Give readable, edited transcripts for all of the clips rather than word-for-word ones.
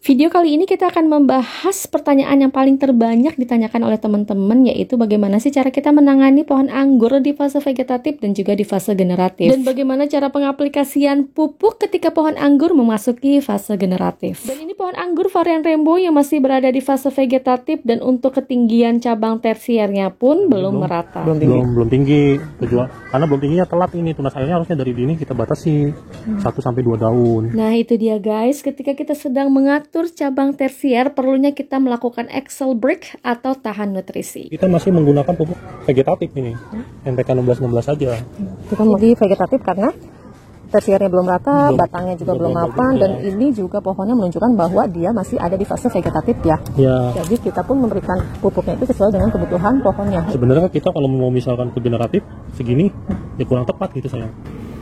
Video kali ini kita akan membahas pertanyaan yang paling terbanyak ditanyakan oleh teman-teman, yaitu bagaimana sih cara kita menangani pohon anggur di fase vegetatif dan juga di fase generatif. Dan bagaimana cara pengaplikasian pupuk ketika pohon anggur memasuki fase generatif. Dan ini pohon anggur varian rainbow yang masih berada di fase vegetatif, dan untuk ketinggian cabang tersiernya pun belum merata. Belum tinggi, karena belum tingginya telat ini. Tunas airnya harusnya dari dini kita batasi 1-2 daun. Nah itu dia guys, ketika kita sedang mengatur cabang tersier, perlunya kita melakukan Excel break atau tahan nutrisi. Kita masih menggunakan pupuk vegetatif ini, NPK 16-16 saja. Kita di vegetatif karena tersiernya belum rata, batangnya juga belum mapan, dan ini juga pohonnya menunjukkan bahwa dia masih ada di fase vegetatif ya. Jadi kita pun memberikan pupuknya itu sesuai dengan kebutuhan pohonnya. Sebenarnya kita kalau mau misalkan ke generatif segini, ya kurang tepat gitu sayang.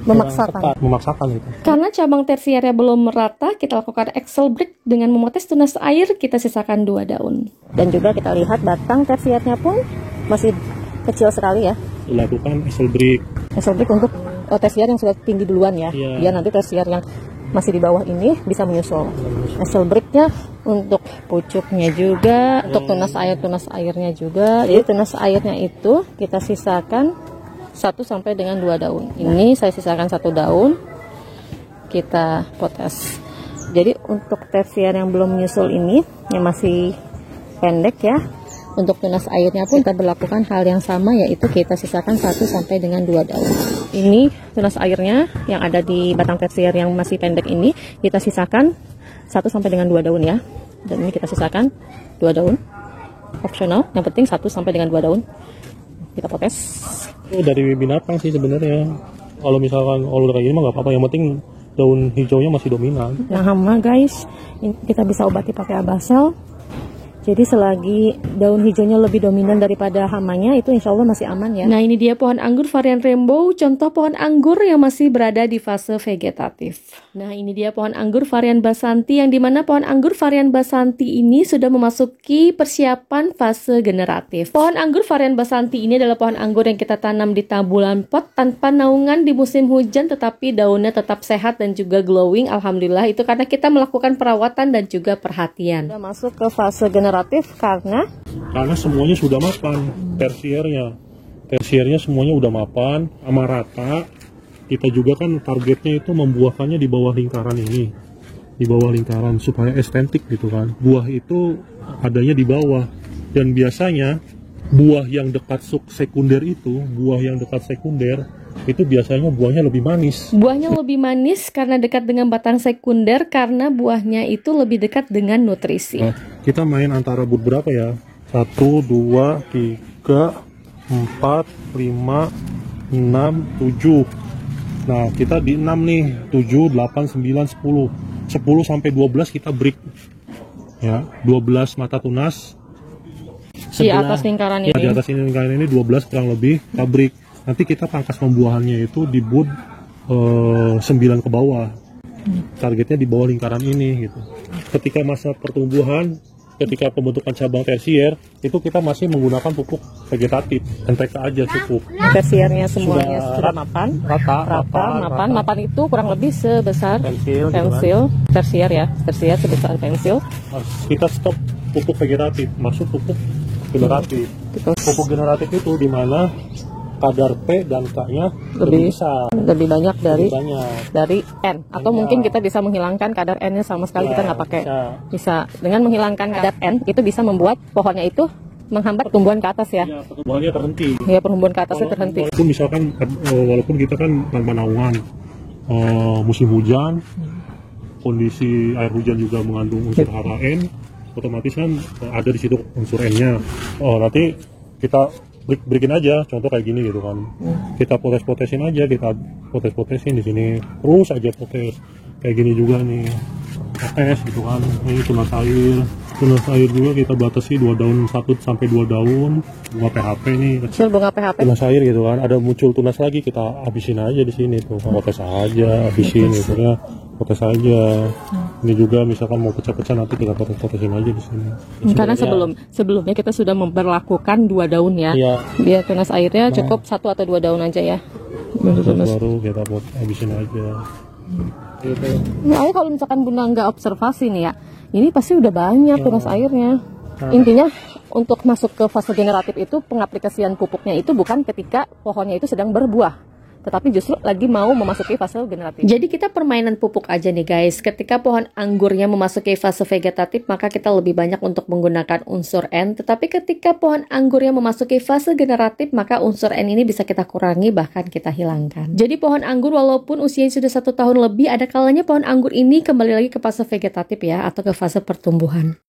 Memaksakan gitu. Karena cabang tersiernya belum merata, kita lakukan Excel break dengan memotes tunas air, kita sisakan 2 daun. Dan juga kita lihat batang tersiernya pun masih kecil sekali ya. Dilakukan Excel break. Excel break untuk tersier yang sudah tinggi duluan ya. Biar nanti tersier yang masih di bawah ini bisa menyusul. Excel breaknya untuk pucuknya juga, untuk tunas airnya juga. Jadi tunas airnya itu kita sisakan 1 sampai dengan 2 daun. Ini saya sisakan 1 daun, kita potes. Jadi untuk tersier yang belum menyusul ini, yang masih pendek ya, untuk tunas airnya pun kita berlakukan hal yang sama, yaitu kita sisakan 1 sampai dengan 2 daun. Ini tunas airnya yang ada di batang tersier yang masih pendek ini, kita sisakan 1 sampai dengan 2 daun ya. Dan ini kita sisakan 2 daun, opsional, yang penting 1 sampai dengan 2 daun. Kita potes. Itu dari binatang sih sebenarnya. Kalau misalkan udah kayak gini mah nggak apa-apa, yang penting daun hijaunya masih dominan. Nah hama guys, kita bisa obati pakai Abasal. Jadi selagi daun hijaunya lebih dominan daripada hamanya, itu insya Allah masih aman ya. Nah ini dia pohon anggur varian rainbow, contoh pohon anggur yang masih berada di fase vegetatif. Nah ini dia pohon anggur varian Basanti, yang dimana pohon anggur varian Basanti ini sudah memasuki persiapan fase generatif. Pohon anggur varian Basanti ini adalah pohon anggur yang kita tanam di tabulan pot tanpa naungan di musim hujan, tetapi daunnya tetap sehat dan juga glowing. Alhamdulillah, itu karena kita melakukan perawatan dan juga perhatian. Sudah masuk ke fase generatif karena semuanya sudah mapan. Tersiernya semuanya udah mapan sama rata. Kita juga kan targetnya itu membuahkannya di bawah lingkaran ini, di bawah lingkaran supaya estetik gitu kan. Buah itu adanya di bawah, dan biasanya buah yang dekat sekunder itu biasanya buahnya lebih manis. Buahnya lebih manis karena dekat dengan batang sekunder, karena buahnya itu lebih dekat dengan nutrisi. Nah, kita main antara berapa ya? 1, 2, 3, 4, 5, 6, 7. Nah, kita di 6 nih. 7, 8, 9, 10. 10 sampai 12 kita break. Ya, 12 mata tunas. Di atas lingkaran ini. Di atas lingkaran ini 12 kurang lebih kita break. Nanti kita pangkas pembuahannya itu di bud 9 ke bawah. Targetnya di bawah lingkaran ini gitu. Ketika masa pertumbuhan, ketika pembentukan cabang tersier, itu kita masih menggunakan pupuk vegetatif, NPK aja cukup. Tersiernya semuanya sudah mapan, rata, mapan itu kurang lebih sebesar pensil gitu kan? Tersier sebesar pensil. Kita stop pupuk vegetatif, masuk pupuk generatif. Pupuk generatif itu dimana kadar P dan K-nya lebih banyak dari N, atau mungkin kita bisa menghilangkan kadar N-nya sama sekali, kita nggak pakai. Bisa dengan menghilangkan kadar N itu bisa membuat pohonnya itu menghambat pertumbuhan ke atas ya. Pertumbuhannya terhenti. Ya, pertumbuhan ke atasnya terhenti. Walaupun kita kan tanpa naungan, musim hujan, kondisi air hujan juga mengandung unsur HRN, otomatis kan ada di situ unsur N-nya. Nanti kita breakin aja, contoh kayak gini gitu kan. Kita potes-potesin aja, di sini terus aja potes. Kayak gini juga nih, potes gitu kan. Ini tunas air juga kita batasi 2 daun, 1 sampai 2 daun. Bunga PHP nih, bunga PHP tunas air gitu kan. Ada muncul tunas lagi, kita habisin aja di sini tuh. Potes aja, habisin gitu ya. Potes aja. Ini juga misalkan mau pecah-pecah, nanti kita potesin aja di sini. Karena sebelumnya kita sudah memperlakukan 2 daun ya. Biar tunas airnya cukup 1 atau 2 daun aja ya. Baru kita habisin aja. Nah, kalau misalkan Bunda nggak observasi nih ya, ini pasti udah banyak tunas airnya. Intinya untuk masuk ke fase generatif itu pengaplikasian pupuknya itu bukan ketika pohonnya itu sedang berbuah, tetapi justru lagi mau memasuki fase generatif. Jadi kita permainan pupuk aja nih guys. Ketika pohon anggurnya memasuki fase vegetatif, maka kita lebih banyak untuk menggunakan unsur N. Tetapi ketika pohon anggurnya memasuki fase generatif, maka unsur N ini bisa kita kurangi, bahkan kita hilangkan. Jadi pohon anggur walaupun usianya sudah 1 tahun lebih, ada kalanya pohon anggur ini kembali lagi ke fase vegetatif ya, atau ke fase pertumbuhan.